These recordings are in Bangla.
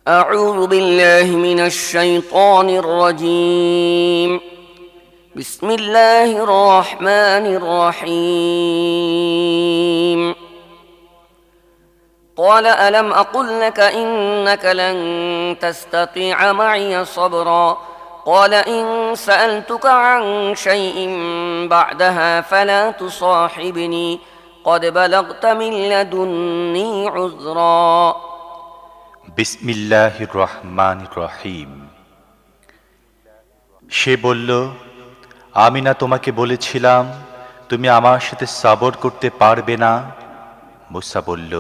أعوذ بالله من الشيطان الرجيم. بسم الله الرحمن الرحيم. قال ألم أقل لك إنك لن تستطيع معي صبرا قال إن سألتك عن شيء بعدها فلا تصاحبني قد بلغت من لدني عذرا বিসমিল্লাহির রহমানির রহিম। সে বলল, আমি না তোমাকে বলেছিলাম তুমি আমার সাথে সবর করতে পারবে না? মূসা বলল,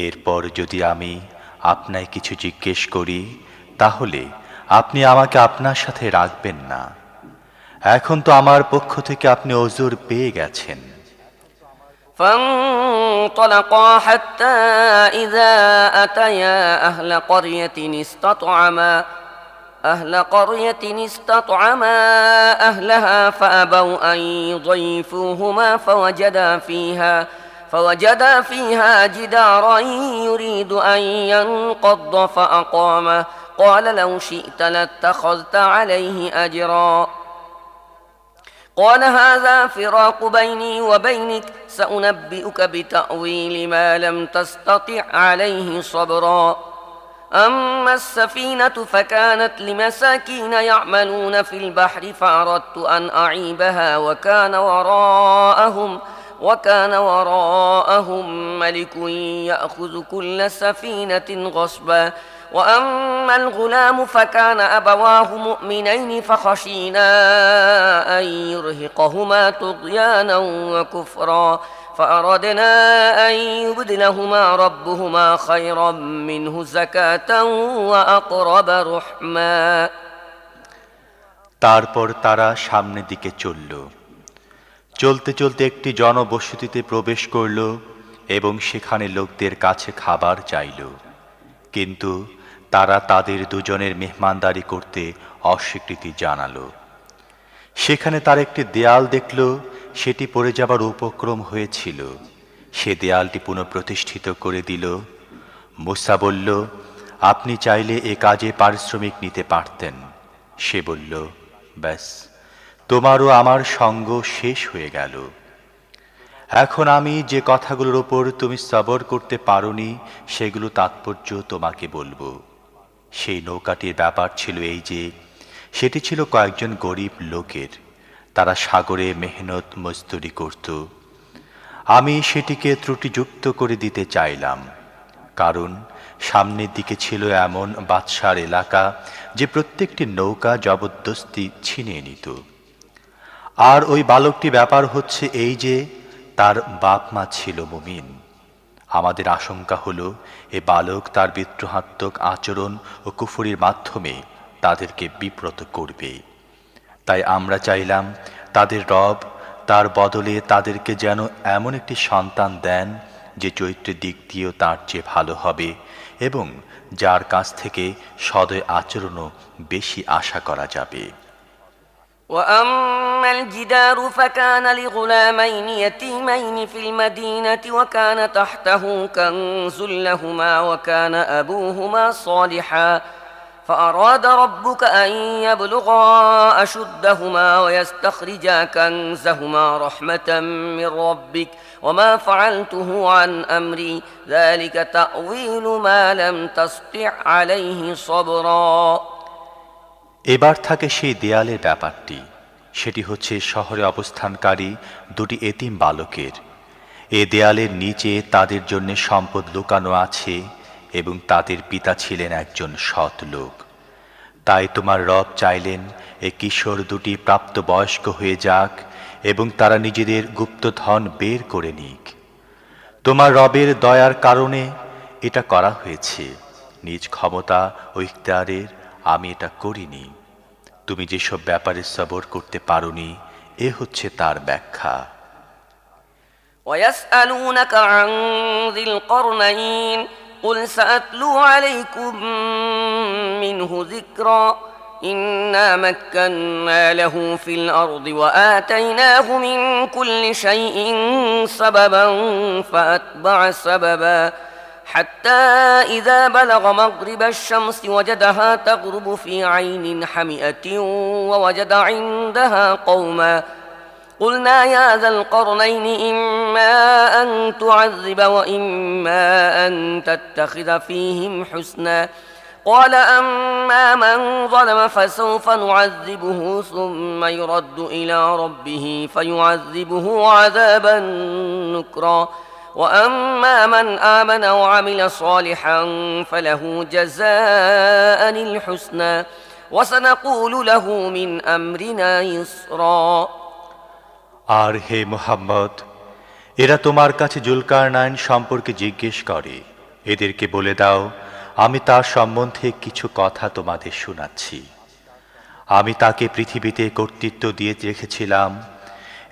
এরপর যদি আমি আপনায় কিছু জিজ্ঞেস করি তাহলে আপনি আমাকে আপনার সাথে রাখবেন না। এখন তো আমার পক্ষ থেকে আপনি ওযর পেয়ে গেছেন। فانطلقا حتى إذا أتيا أهل قرية استطعما أهلها فأبوا أن يضيفوهما فوجدا فيها جدارا يريد أن ينقض فأقامه قال لو شئت لاتخذت عليه أجرا قال هذا فراق بيني وبينك سأنبئك بتأويل ما لم تستطع عليه صبرا أما السفينة فكانت لمساكين يعملون في البحر فأردت أن أعيبها وكان وراءهم ملك يأخذ كل سفينة غصبا وأما الغلام فكان أبواه مؤمنين فخشينا أن يرهقهما طغيانا وكفرا فأردنا أن يبدلهما ربهما خيرا منه زكاة وأقرب رحما তারপর তারা সামনের দিকে চলল। চলতে চলতে একটি জনবসতিতে প্রবেশ করল এবং সেখানে লোকদের কাছে খাবার চাইল, কিন্তু তারা তাদের দুজনের মেহমানদারি করতে অস্বীকৃতি জানালো। সেখানে তার একটি দেয়াল দেখল, সেটি পড়ে যাবার উপক্রম হয়েছিল। সে দেয়ালটি পুনঃপ্রতিষ্ঠিত করে দিল। মূসা বলল, আপনি চাইলে এ কাজে পারিশ্রমিক নিতে পারতেন। সে বলল, ব্যাস, তোমারও আমার সঙ্গ শেষ হয়ে গেল। এখন আমি যে কথাগুলোর ওপর তুমি সবর করতে পারোনি সেগুলো তাৎপর্য তোমাকে বলবো। সেই নৌকাটির ব্যাপার ছিল এই যে, সেটি ছিল কয়েকজন গরিব লোকের। তারা সাগরে মেহনত মজদুরি করত। আমি সেটিকে ত্রুটিযুক্ত করে দিতে চাইলাম, কারণ সামনের দিকে ছিল এমন বাদশার এলাকা যে প্রত্যেকটি নৌকা জবরদস্তি ছিনিয়ে নিত। আর ওই বালকটি ব্যাপার হচ্ছে এই যে, তার বাপ মা ছিল মুমিন। আমাদের আশঙ্কা হলো এ বালক তার বিদ্রোহাত্মক আচরণ ও কুফরির মাধ্যমে তাদেরকে বিব্রত করবে। তাই আমরা চাইলাম তাদের রব তার বদলে তাদেরকে যেন এমন একটি সন্তান দেন যে চরিত্রের দিক দিয়েও তার চেয়ে ভালো হবে এবং যার কাছ থেকে সদয় আচরণও বেশি আশা করা যাবে। وأما الجدار فكان لغلامين يتيمين في المدينة وكان تحته كنز لهما وكان أبوهما صالحا فأراد ربك أن يبلغا أشدهما ويستخرجا كنزهما رحمة من ربك وما فعلته عن أمري ذلك تأويل ما لم تستطع عليه صبرا এবার থাকে সেই দেয়ালের ব্যাপারটি। সেটি হচ্ছে শহরে অবস্থানকারী দুটি এতিম বালকের। এ দেয়ালের নিচে তাদের জন্য সম্পদ লুকানো আছে এবং তাদের পিতা ছিলেন একজন সৎ লোক। তাই তোমার রব চাইলেন এ কিশোর দুটি প্রাপ্তবয়স্ক হয়ে যাক এবং তারা নিজেদের গুপ্তধন বের করে নিক। তোমার রবের দয়ার কারণে এটা করা হয়েছে। নিজ ক্ষমতা ও ইখতিয়ারের আমি এটা করিনি। তুমি যেসব ব্যাপারে সবর করতে পারোনি এ হচ্ছে তার ব্যাখ্যা। ويسألونك عن ذي القرنين قل سأتلو عليكم منه ذكرا إنا مكنا له في الأرض وآتيناه من كل شيء سببا فأتبع سببا حتى إذا بلغ مغرب الشمس وجدها تغرب في عين حمئة ووجد عندها قوما قلنا يا ذا القرنين إما أن تعذب وإما أن تتخذ فيهم حسنا قال أما من ظلم فسوف نعذبه ثم يرد إلى ربه فيعذبه عذابا نكرا وأما من آمن وعمل صالحا فله جزاء الحسنى وسنقول له من أمرنا يسرا আর হে মুহাম্মদ, এরা তোমার কাছে জুলকারনাইন সম্পর্কে জিজ্ঞেস করে। এদেরকে বলে দাও, আমি তার সম্বন্ধে কিছু কথা তোমাদের শোনাচ্ছি। আমি তাকে পৃথিবীতে কর্তৃত্ব দিয়ে রেখেছিলাম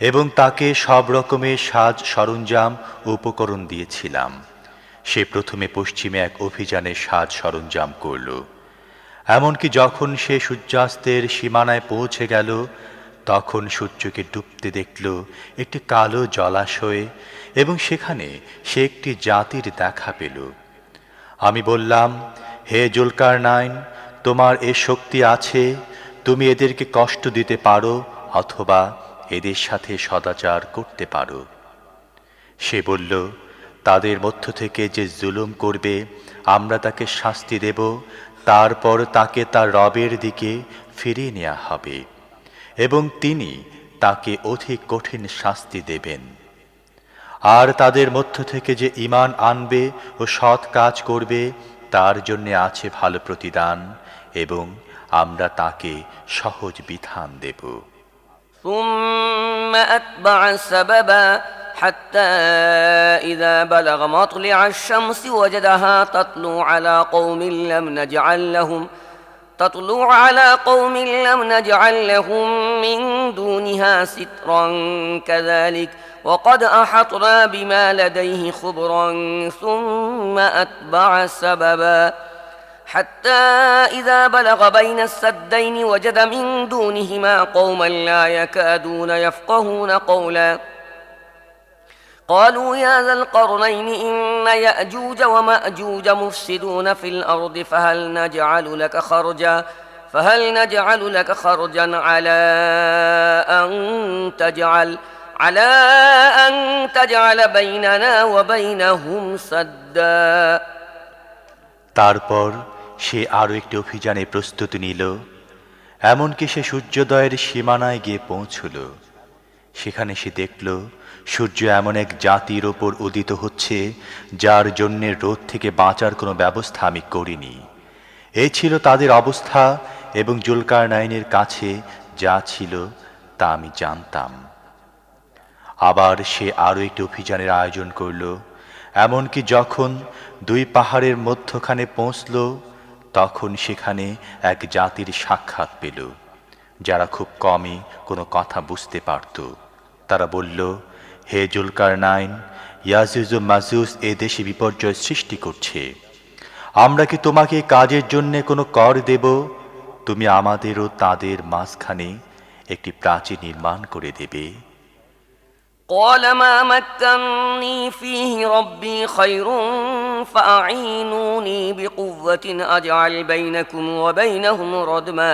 এবং তাকে সব রকমের সাজ সরঞ্জাম ও উপকরণ দিয়েছিলাম। সে প্রথমে পশ্চিমে এক অভিযানের সাজ সরঞ্জাম করল। এমনকি যখন সে সূর্যাস্তের সীমানায় পৌঁছে গেল, তখন সূর্যকে ডুবতে দেখল একটি কালো জলাশয়ে এবং সেখানে সে একটি জাতির দেখা পেল। আমি বললাম, হে জুলকারনাইন, তোমার এ শক্তি আছে, তুমি এদেরকে কষ্ট দিতে পারো অথবা এদের সাথে সদাচার করতে পারো। সে বলল, তাদের মধ্য থেকে যে জুলুম করবে আমরা তাকে শাস্তি দেব, তারপর তাকে তার রবের দিকে ফিরিয়ে নেওয়া হবে এবং তিনি তাকে অধিক কঠিন শাস্তি দেবেন। আর তাদের মধ্য থেকে যে ঈমান আনবে ও সৎ কাজ করবে তার জন্য আছে ভালো প্রতিদান এবং আমরা তাকে সহজ বিধান দেব। ثم أتبع سببا حتى إذا بلغ مطلع الشمس وجدها تطلع على قوم لم نجعل لهم من دونها سترا كذلك وقد أحطنا بما لديه خبرا ثم أتبع سببا حتى إذا بلغ بين السدين وجد من دونهما قوما لا يكادون يفقهون قولا قالوا يا ذا القرنين إن يأجوج ومأجوج مفسدون في الأرض فهل نجعل لك خرجا على أن تجعل بيننا وبينهم سدا তারপর সে আরো একটি অভিযানে প্রস্তুতি নিল। এমনকি সে সূর্যোদয়ের সীমানায় গিয়ে পৌঁছল। সেখানে সে দেখল সূর্য এমন এক জাতির ওপর উদিত হচ্ছে যার জন্য রোদ থেকে বাঁচার কোনো ব্যবস্থা আমি করিনি। এই ছিল তাদের অবস্থা এবং জুলকারনাইনের কাছে যা ছিল তা আমি জানতাম। আবার সে আরো একটি অভিযানের আয়োজন করল। এমনকি যখন দুই পাহাড়ের মধ্যখানে পৌঁছল, তখন সেখানে এক জাতির সাক্ষাৎ পেল যারা খুব কমই কোনো কথা বুঝতে পারত। তারা বলল, হে জুলকারনাইন, ইয়াজুজ ও মাজুজ এ দেশে বিপর্যয় সৃষ্টি করছে। আমরা কি তোমাকে কাজের জন্য কোনো কর দেব? তুমি আমাদের ও তাদের মাঝখানে একটি প্রাচীর নির্মাণ করে দেবে। قال ما مكنني فيه ربي خير فأعينوني بقوة أجعل بينكم وبينهم ردما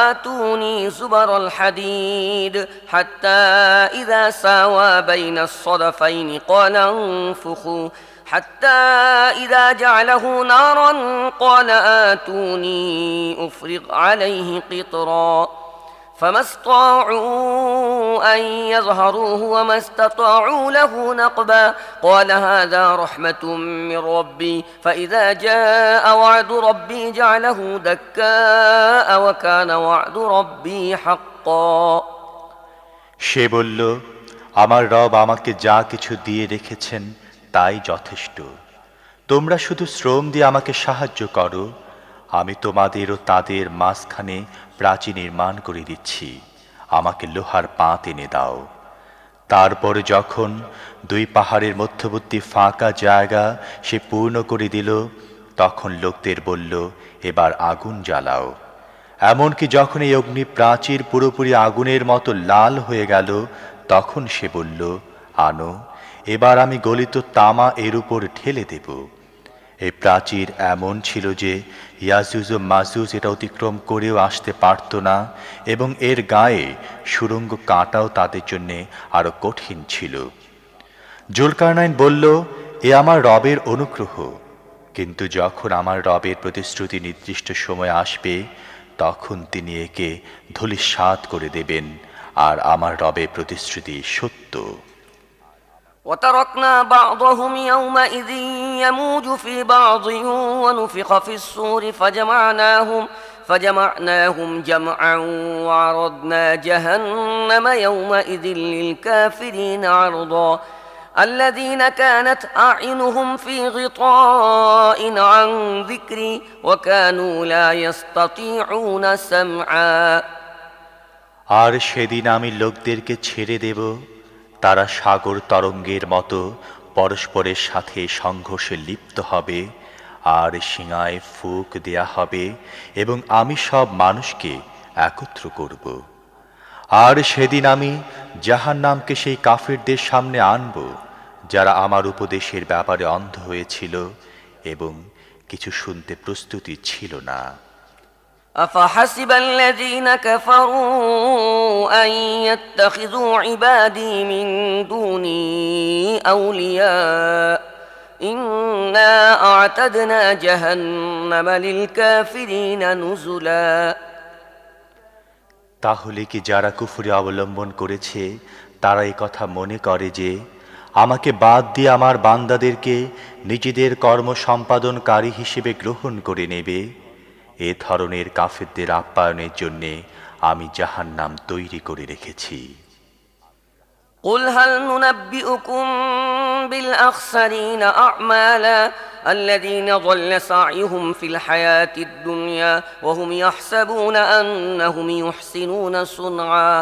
آتوني زبر الحديد حتى إذا ساوى بين الصدفين قال انفخوا حتى إذا جعله نارا قال آتوني أفرغ عليه قطرا فما استطاعوا أن يظهروه وما استطاعوا له نقبا قال هذا رحمة من ربي فإذا جاء وعد ربي جعله دكاء وكان وعد ربي حقا সে বলল, আমার রব আমাকে যা কিছু দিয়ে রেখেছেন তাই যথেষ্ট। তোমরা শুধু শ্রম দিয়ে আমাকে সাহায্য করো, আমি তোমাদের ও তাদের মাঝখানে প্রাচীর নির্মাণ করে দিচ্ছি। আমাকে লোহার পাত এনে দাও। তারপরে যখন দুই পাহাড়ের মধ্যবর্তী ফাঁকা জায়গা সে পূর্ণ করে দিল, তখন লোকদের বলল, এবার আগুন জ্বালাও। এমনকি যখন এই অগ্নি প্রাচীর পুরোপুরি আগুনের মতো লাল হয়ে গেল, তখন সে বলল, আনো, এবার আমি গলিত তামা এর উপর ঢেলে দেব। এই প্রাচীর এমন ছিল যে ইয়াজুজ ও মাজুজ এটা অতিক্রম করেও আসতে পারত না, এবং এর গায়ে সুড়ঙ্গ কাটাও তাদের জন্য আরো কঠিন ছিল। জুলকারনাইন বলল, এ আমার রবের অনুগ্রহ, কিন্তু যখন আমার রবের প্রতিশ্রুতি নির্দিষ্ট সময় আসবে তখন তিনি একে ধূলিসাৎ করে দেবেন, আর আমার রবের প্রতিশ্রুতি সত্য। وتركنا بعضهم يومئذ يموج في بعض ونفخ في الصور فجمعناهم جمعا وعرضنا جهنم يومئذ للكافرين عرضا الذين كانت أعينهم في غطاء عن ذكري وكانوا لا يستطيعون سمعا। আর সেদিন আমি লোকদেরকে ছেড়ে দেব, তারা সাগর তরঙ্গের মতো পরস্পরের সাথে সংঘর্ষে লিপ্ত হবে, আর শিঙায় ফুঁক দেয়া হবে, এবং আমি সব মানুষকে একত্র করব। আর সেদিন আমি জাহান্নামকে সেই কাফিরদের সামনে আনব যারা আমার উপদেশের ব্যাপারে অন্ধ হয়েছিল এবং কিছু শুনতে প্রস্তুতি ছিল না। أفحسب الذين كفروا أن يتخذوا عبادي من دوني أولياء إنا أعتدنا جهنم للكافرين نزلا। তাহলে কি যারা কুফরি অবলম্বন করেছে তারা এই কথা মনে করে যে আমাকে বাদ দিয়ে আমার বান্দাদেরকে নিজেদের কর্ম সম্পাদনকারী হিসেবে গ্রহণ করে নেবে? এ ধরনের কাফেরদের আপ্যায়নের জন্য আমি জাহান্নাম তৈরি করে রেখেছি। قل هل ننبئكم بالأخسرين أعمالا الذين ضل سعيهم في الحياة الدنيا وهم يحسبون أنهم يحسنون صنعا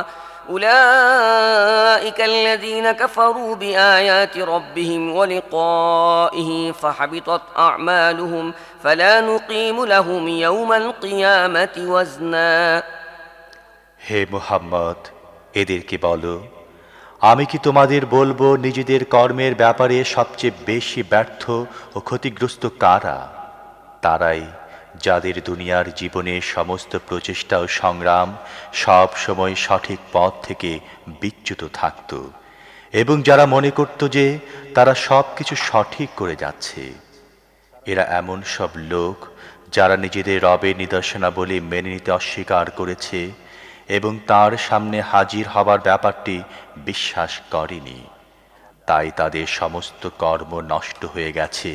أولئك الذين كفروا بآيات ربهم ولقائه فحبطت أعمالهم فلا نقيم لهم يوم القيامة وزنا। হে মুহাম্মদ, এদেরকে বলো, আমি কি তোমাদের বলবো নিজেদের কর্মের ব্যাপারে সবচেয়ে বেশি ব্যর্থ ও ক্ষতিগ্রস্ত কারা? তারাই যাদের দুনিয়ার জীবনে সমস্ত প্রচেষ্টা ও সংগ্রাম সব সময় সঠিক পথ থেকে বিচ্যুত থাকত, এবং যারা মনে করত যে তারা সব কিছু সঠিক করে যাচ্ছে। এরা এমন সব লোক যারা নিজেদের রবের নিদর্শনাবলী মেনে নিতে অস্বীকার করেছে এবং তার সামনে হাজির হবার ব্যাপারটি বিশ্বাস করেনি। তাই তাদের সমস্ত কর্ম নষ্ট হয়ে গেছে,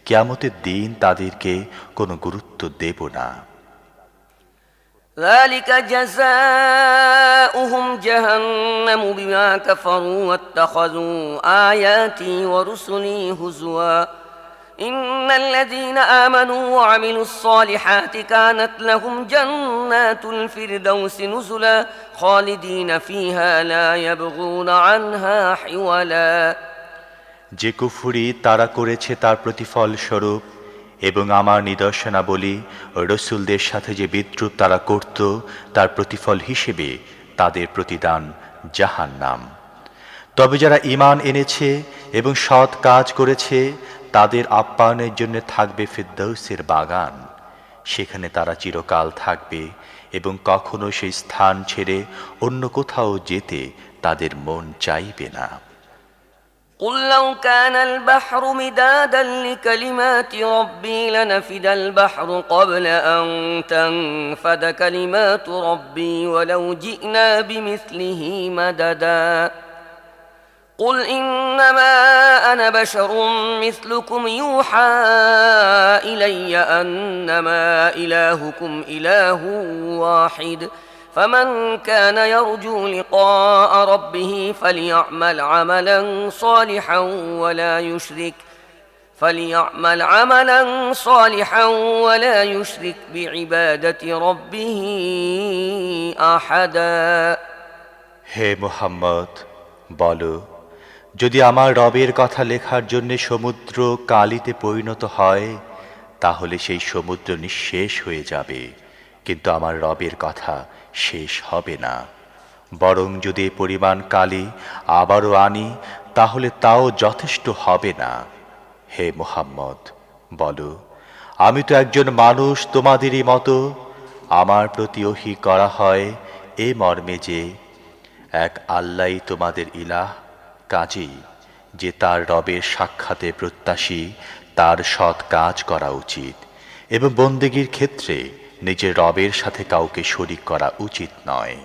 কিয়ামতের দিন তাদেরকে কোনো গুরুত্ব দেব না। ذلك جزاؤهم جهنم بما كفروا واتخذوا آياتي ورسلي هزوا إن الذين آمنوا وعملوا الصالحات كانت لهم جنات الفردوس نزلا خالدين فيها لا يبغون عنها حولا। যে কুফরি তারা করেছে তার প্রতিফল স্বরূপ এবং আমার নিদর্শনাবলী ও রসুলদের সাথে যে বিদ্রুপ তারা করত তার প্রতিফল হিসেবে তাদের প্রতিদান জাহান্নাম। তবে যারা ঈমান এনেছে এবং সৎ কাজ করেছে তাদের আপ্যায়নের জন্য থাকবে ফিরদৌসের বাগান, সেখানে তারা চিরকাল থাকবে এবং কখনো সেই স্থান ছেড়ে অন্য কোথাও যেতে তাদের মন চাইবে না। قل لو كان البحر مدادا لكلمات ربي لنفد البحر قبل أن تنفد كلمات ربي ولو جئنا بمثله مددا قل إنما أنا بشر مثلكم يوحى إلي أنما إلهكم إله واحد فمن كان يرجو لقاء ربه فليعمل عملا صالحا ولا يشرك بعبادة ربه أحدا। হে মুহাম্মদ, বলো, যদি আমার রবের কথা লেখার জন্য সমুদ্র কালিতে পরিণত হয় তাহলে সেই সমুদ্র নিঃশেষ হয়ে যাবে, কিন্তু আমার রবের কথা শেষ হবে না। বরং যদি পরিমাণ কালি আবারও আনি তাহলে তাও যথেষ্ট হবে না। হে মুহাম্মদ, বলো, আমি তো একজন মানুষ তোমাদেরই মতো। আমার প্রতি ওহী করা হয় এ মর্মে যে এক আল্লাহই তোমাদের ইলাহ, কাজেই যে তার রবের সাক্ষাতে প্রত্যাশী তার সৎ কাজ করা উচিত এবং বন্দেগীর ক্ষেত্রে নিজের রবের সাথে কাউকে শরীক করা উচিত নয়।